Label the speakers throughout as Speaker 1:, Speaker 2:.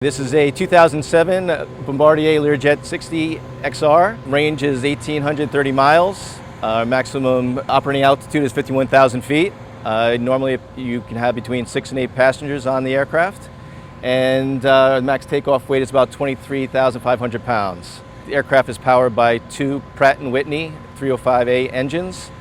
Speaker 1: This is a 2007 Bombardier Learjet 60 XR. Range is 1,830 miles. Maximum operating altitude is 51,000 feet. Normally you can have between 6 and 8 passengers on the aircraft. And max takeoff weight is about 23,500 pounds. The aircraft is powered by 2 Pratt & Whitney 305A engines.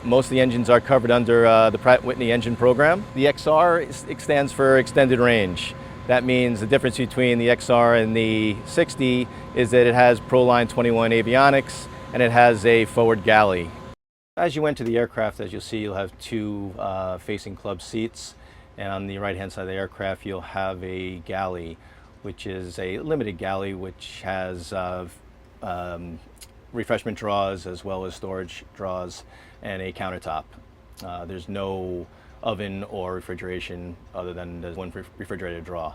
Speaker 1: Most of the engines are covered under the Pratt & Whitney engine program. The XR stands for extended range. That means the difference between the XR and the 60 is that it has Proline 21 avionics and it has a forward galley. As you enter the aircraft, as you'll see, you'll have 2 facing club seats, and on the right hand side of the aircraft you'll have a galley, which is a limited galley which has refreshment drawers as well as storage drawers and a countertop. There's no oven or refrigeration other than the one refrigerator drawer.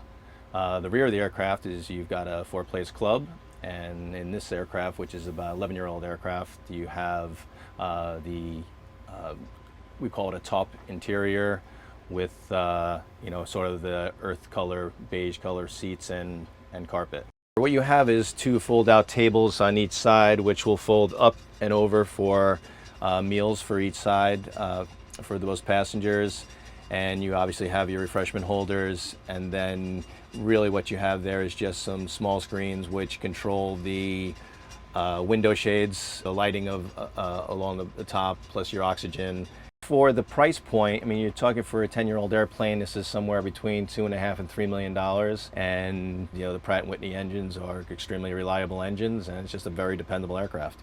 Speaker 1: The rear of the aircraft is you've got a 4-place club, and in this aircraft, which is about 11-year-old aircraft, you have we call it a top interior with sort of the earth color, beige color seats and carpet. What you have is 2 fold-out tables on each side, which will fold up and over for meals for each side for those passengers. And you obviously have your refreshment holders, and then really what you have there is just some small screens which control the window shades, the lighting of along the top, plus your oxygen. For the price point, I mean, you're talking for a 10-year-old airplane, this is somewhere between $2.5 and $3 million. And the Pratt & Whitney engines are extremely reliable engines, and it's just a very dependable aircraft.